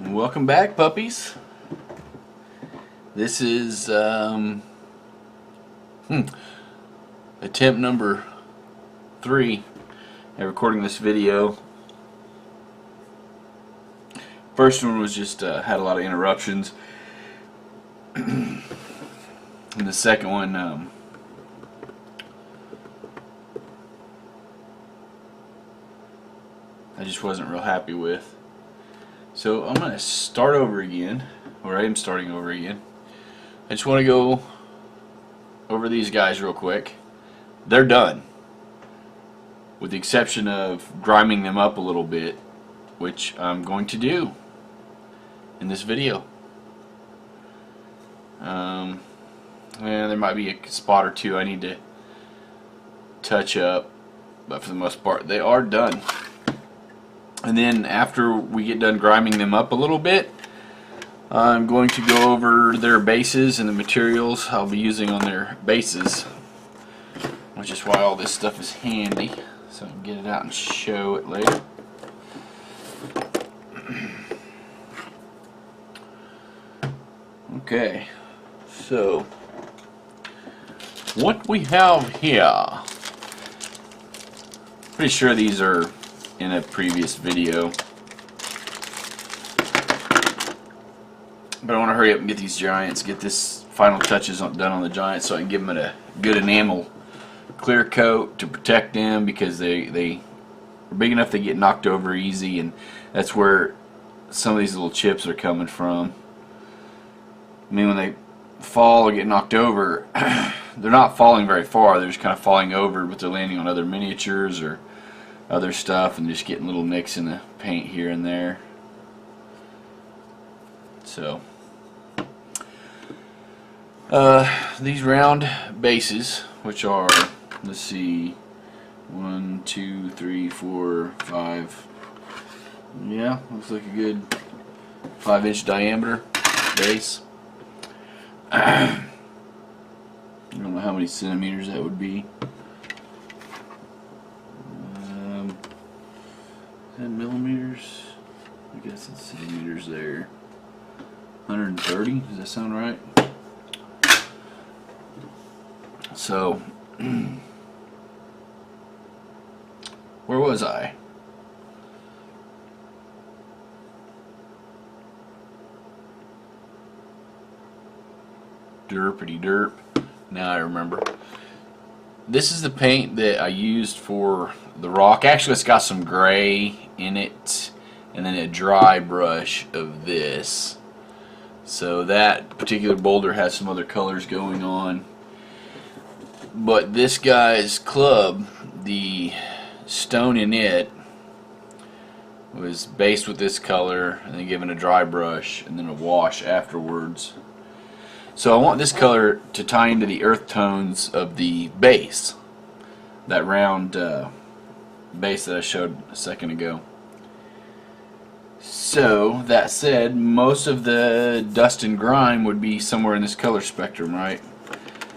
Welcome back, puppies. This is attempt number 3 at recording this video. First one was just had a lot of interruptions, and the second one I just wasn't real happy with. So I'm going to start over again, or I am starting over again. I just want to go over these guys real quick. They're done, with the exception of grinding them up a little bit, which I'm going to do in this video. And there might be a spot or two I need to touch up, but for the most part they are done. And then after we get done grinding them up a little bit, I'm going to go over their bases and the materials I'll be using on their bases, which is why all this stuff is handy, so I can get it out and show it later. Okay, so what we have here, pretty sure these are in a previous video, but I want to hurry up and get these giants, get this final touches done on the giants so I can give them a good enamel clear coat to protect them, because they are big enough they get knocked over easy, and that's where some of these little chips are coming from. I mean, when they fall or get knocked over, they're not falling very far, they're just kind of falling over, but they're landing on other miniatures or other stuff and just getting little nicks in the paint here and there. So these round bases, which are, let's see, 1, 2, 3, 4, 5, yeah, looks like a good 5-inch diameter base. I don't know how many centimeters that would be. 10 millimeters. I guess it's centimeters there. 130. Does that sound right? So, where was I? Derpity derp. Now I remember. This is the paint that I used for the rock. Actually, it's got some gray in it, and then a dry brush of this. So that particular boulder has some other colors going on. But this guy's club, the stone in it, was based with this color, and then given a dry brush, and then a wash afterwards. So I want this color to tie into the earth tones of the base, that round base that I showed a second ago. So that said, most of the dust and grime would be somewhere in this color spectrum, right?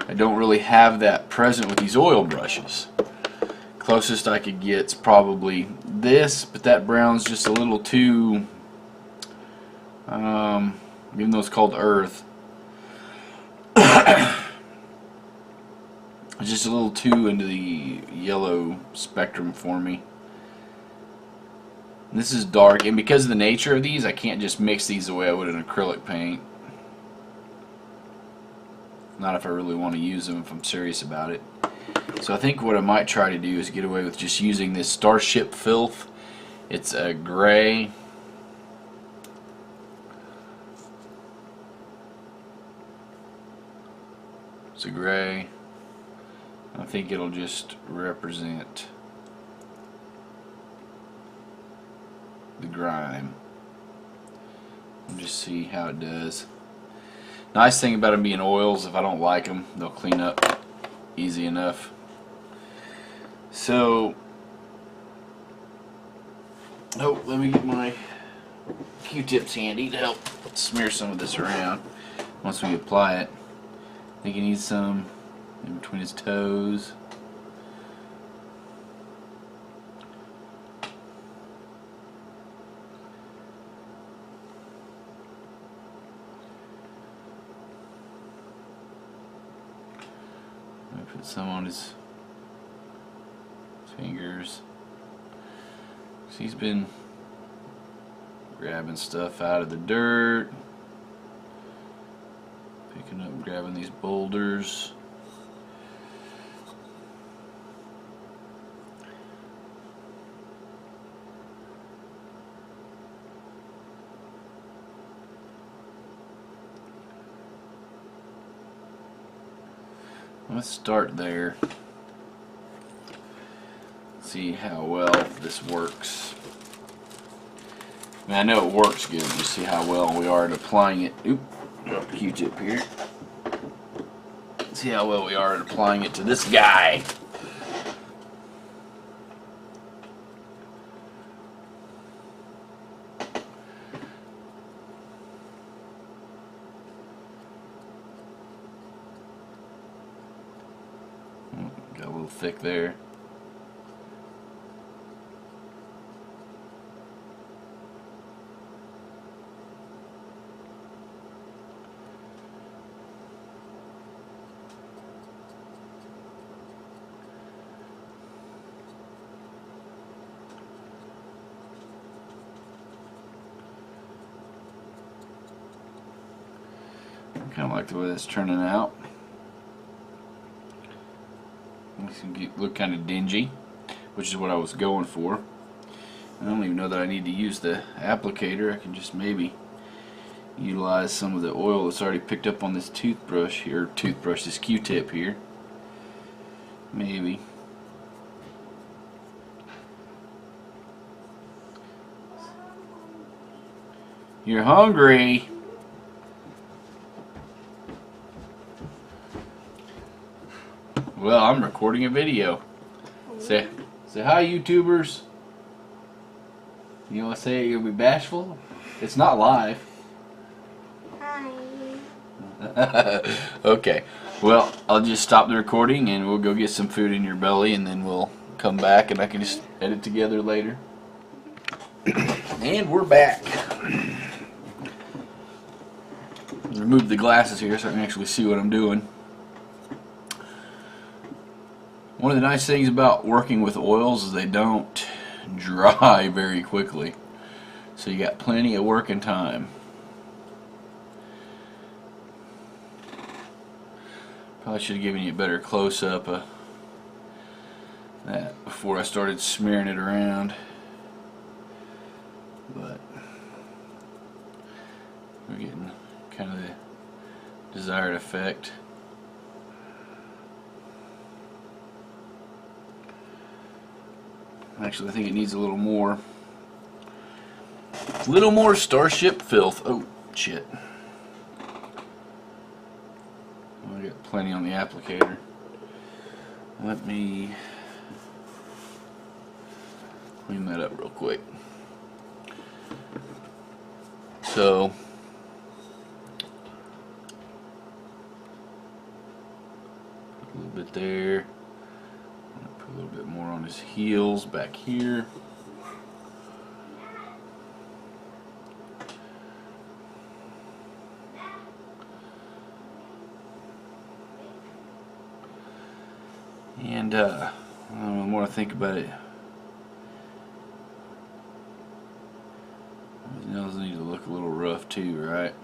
I don't really have that present with these oil brushes. Closest I could get is probably this, but that brown's just a little too, even though it's called earth, it's just a little too into the yellow spectrum for me. And this is dark, and because of the nature of these, I can't just mix these the way I would an acrylic paint. Not if I really want to use them, if I'm serious about it. So I think what I might try to do is get away with just using this Starship Filth. It's a gray. It's a gray. I think it'll just represent the grime. And just see how it does. Nice thing about them being oils, if I don't like them, they'll clean up easy enough. So, oh, let me get my Q-tips handy to help smear some of this around once we apply it. I think he needs some in between his toes. Put some on his fingers. He's been grabbing stuff out of the dirt, picking up, grabbing these boulders. Let's start there. See how well this works. I mean, I know it works good. Just see how well we are at applying it. Oop, drop the Q-tip here. See how well we are at applying it to this guy. Got a little thick there. I kind of like the way that's turning out. This can look kind of dingy, which is what I was going for. I don't even know that I need to use the applicator. I can just maybe utilize some of the oil that's already picked up on this toothbrush here, this Q-tip here. Maybe. You're hungry. Well, I'm recording a video. Say hi, YouTubers. You want to say it? You'll be bashful? It's not live. Hi. Okay. Well, I'll just stop the recording and we'll go get some food in your belly and then we'll come back and I can just edit together later. And we're back. Remove the glasses here so I can actually see what I'm doing. One of the nice things about working with oils is they don't dry very quickly. So you got plenty of working time. Probably should have given you a better close-up of that before I started smearing it around. But we're getting kind of the desired effect. Actually, I think it needs a little more. Starship filth. Oh, shit. I got plenty on the applicator. Let me clean that up real quick. So, a little bit there. Put a little bit more on his heels back here. And I don't know, the more I think about it, his nails need to look a little rough too, right?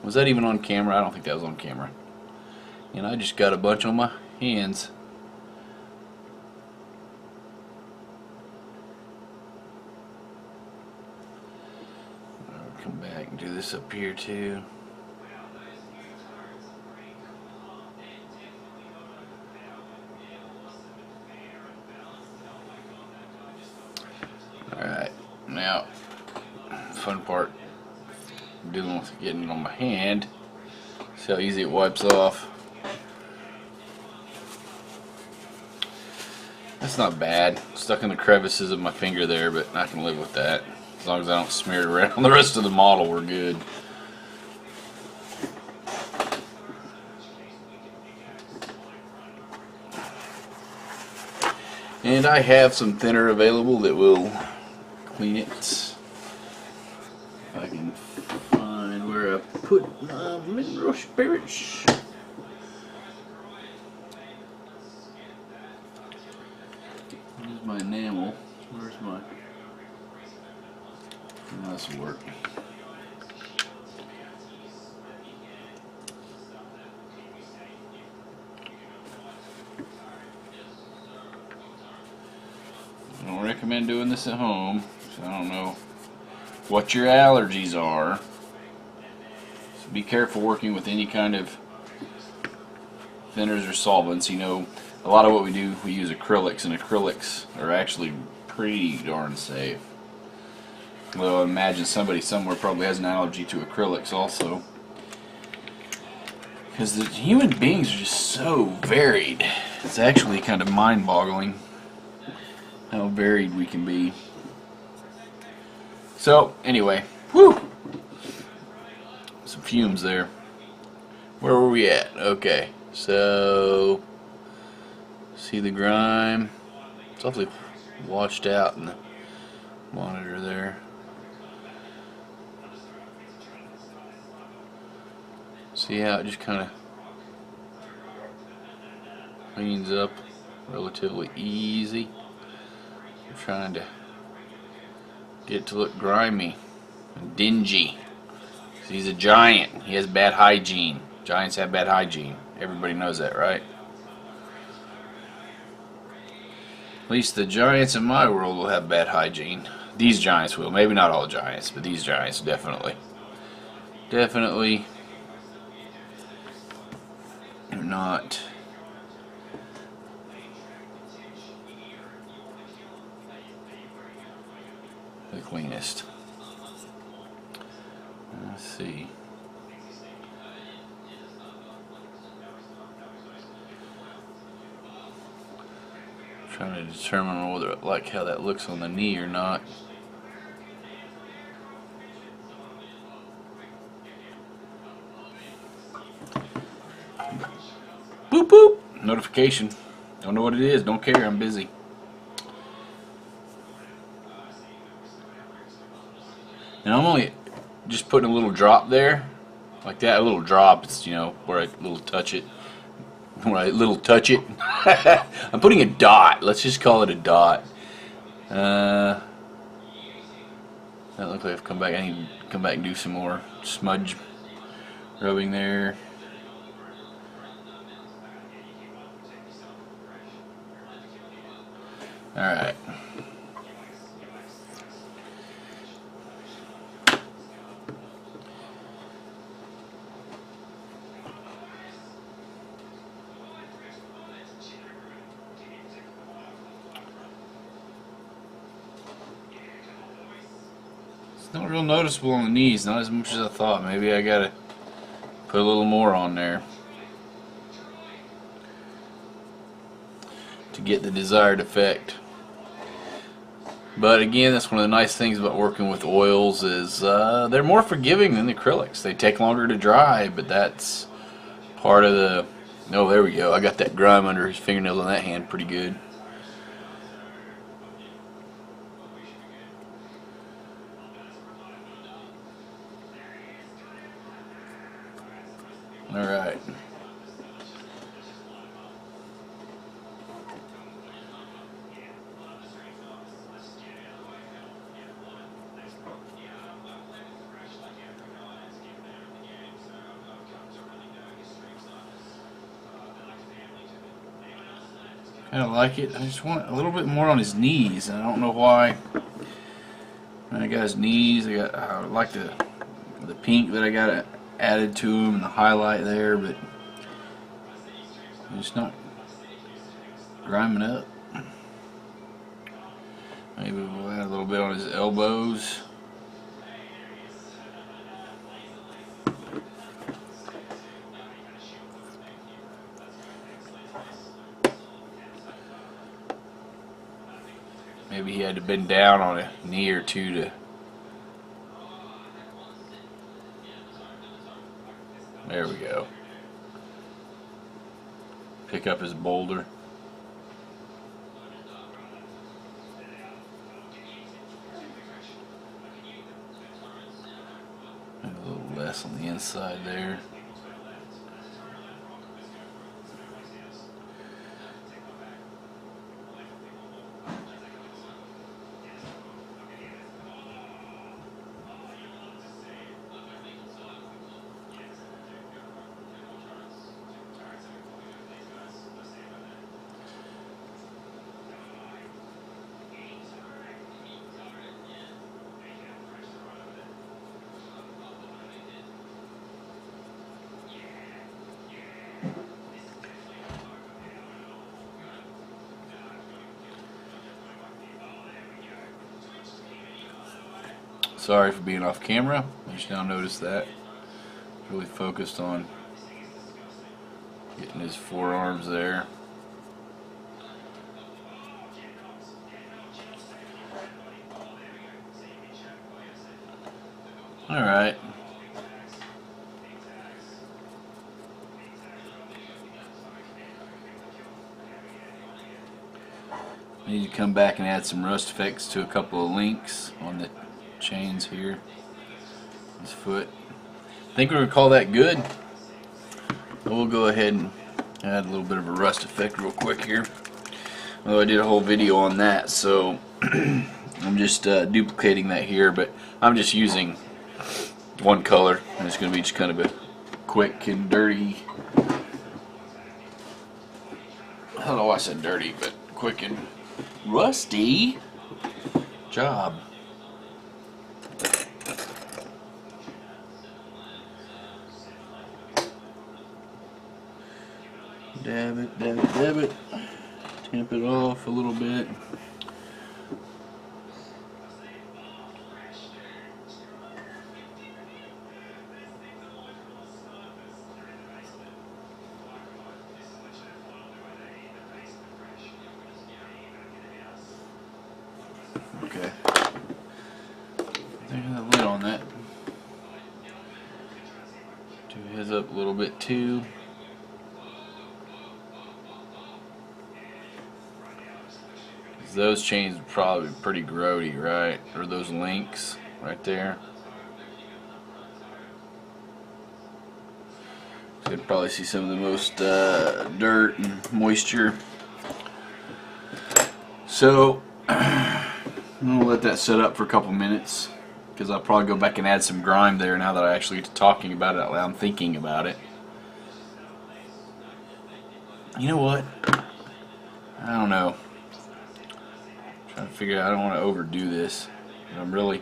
Was that even on camera? I don't think that was on camera. And I just got a bunch on my hands. I'll come back and do this up here too. Alright, now, fun part, dealing with getting it on my hand. See how easy it wipes off. That's not bad. Stuck in the crevices of my finger there, but I can live with that. As long as I don't smear it around on the rest of the model, we're good. And I have some thinner available that will clean it. If I can find where I put my mineral spirits. my enamel. Where's my... Oh, this will work. I don't recommend doing this at home, so I don't know what your allergies are. So be careful working with any kind of thinners or solvents. You know, a lot of what we do, we use acrylics, and acrylics are actually pretty darn safe. Well, I imagine somebody somewhere probably has an allergy to acrylics also. Because the human beings are just so varied. It's actually kind of mind-boggling how varied we can be. So, anyway, whew! Some fumes there. Where were we at? Okay, so see the grime. It's awfully washed out in the monitor there. See how it just kind of cleans up relatively easy. I'm trying to get it to look grimy and dingy. He's a giant. He has bad hygiene. Giants have bad hygiene. Everybody knows that, right? At least the giants in my world will have bad hygiene. These giants will. Maybe not all giants, but these giants definitely. Definitely are not the cleanest. Let's see. Trying to determine whether I like how that looks on the knee or not. Boop boop! Notification. Don't know what it is. Don't care. I'm busy. And I'm only just putting a little drop there, like that. A little drop. It's, you know, where I little touch it. Where I little touch it. I'm putting a dot. Let's just call it a dot. That looks like I've come back. I need to come back and do some more smudge rubbing there. Alright. It's not real noticeable on the knees, not as much as I thought. Maybe I gotta put a little more on there to get the desired effect. But again, that's one of the nice things about working with oils is they're more forgiving than the acrylics. They take longer to dry, but that's part of the... Oh, there we go. I got that grime under his fingernails on that hand pretty good. Alright. Kind of like it. I just want a little bit more on his knees. I don't know why. I got his knees. I like the pink that I got added to him and the highlight there, but it's not griming up. Maybe we'll add a little bit on his elbows. Maybe he had to bend down on a knee or two to... There we go. Pick up his boulder. Maybe a little less on the inside there. Sorry for being off camera. I just now noticed that. Really focused on getting his forearms there. Alright. I need to come back and add some rust effects to a couple of links on the chains here. His foot. I think we're going to call that good. We'll go ahead and add a little bit of a rust effect real quick here. Although I did a whole video on that, so I'm just duplicating that here, but I'm just using one color, and it's going to be just kind of a quick and dirty. I don't know why I said dirty, but quick and rusty job. Dab it, dab it, dab it. Tamp it off a little bit. Okay. There's the lid on that. Do his up a little bit too. Those chains are probably pretty grody, right? Or those links right there. So you'd probably see some of the most dirt and moisture. So I'm gonna let that set up for a couple minutes, because I'll probably go back and add some grime there now that I actually get to talking about it out loud. I'm thinking about it. You know what? I don't know. Trying to figure out, I don't want to overdo this, but I'm really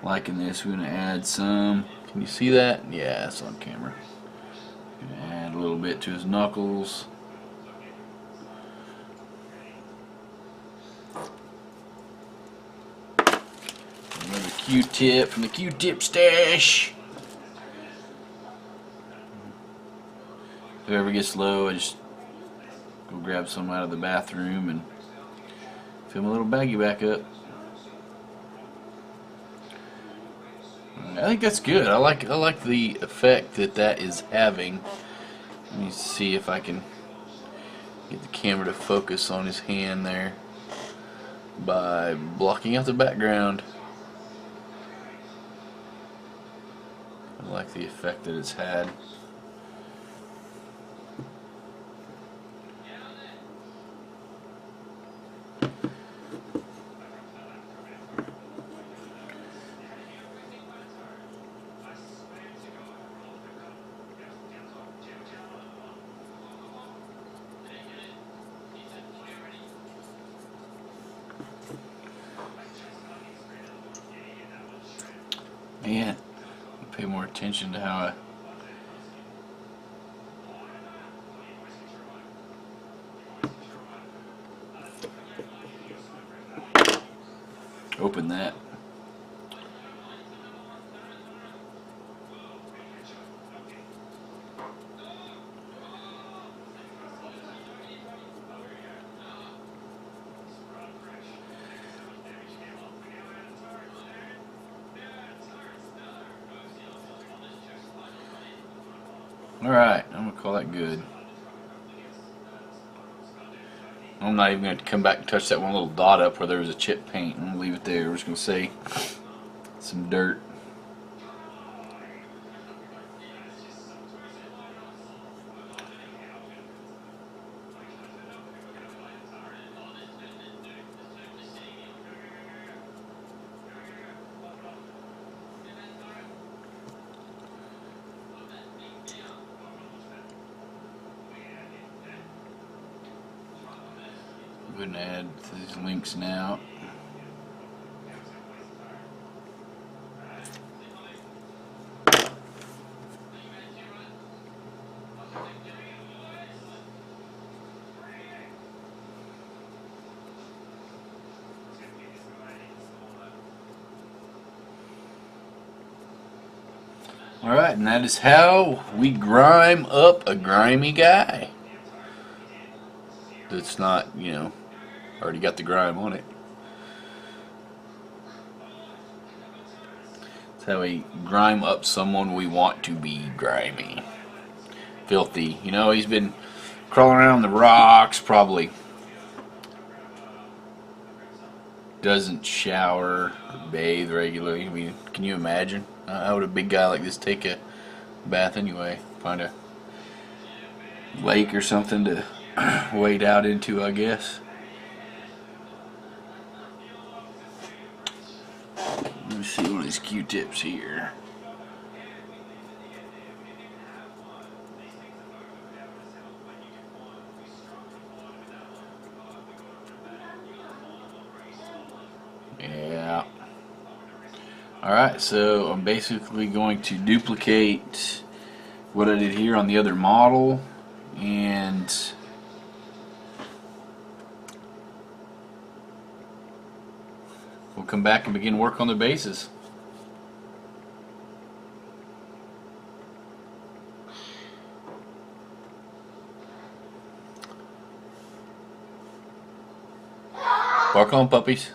liking this. We're going to add some, can you see that? Yeah, it's on camera. Going to add a little bit to his knuckles. Another Q-tip from the Q-tip stash. If it ever gets low, I just go grab some out of the bathroom and fill my little baggie back up. I think that's good. I like the effect that is having. Let me see if I can get the camera to focus on his hand there by blocking out the background. I like the effect that it's had. Man, pay more attention to how I open that. Alright, I'm going to call that good. I'm not even going to come back and touch that one little dot up where there was a chip paint. I'm going to leave it there. We're just going to say some dirt. Go ahead and add these links now. Alright, and that is how we grime up a grimy guy. That's not, already got the grime on it. That's how we grime up someone we want to be grimy. Filthy. He's been crawling around the rocks, probably doesn't shower or bathe regularly. I mean, can you imagine? How would a big guy like this take a bath anyway? Find a lake or something to wade out into, I guess. Let me see one of these Q-tips here. Yeah. Alright, so I'm basically going to duplicate what I did here on the other model, and we'll come back and begin work on the bases. Bark on, puppies.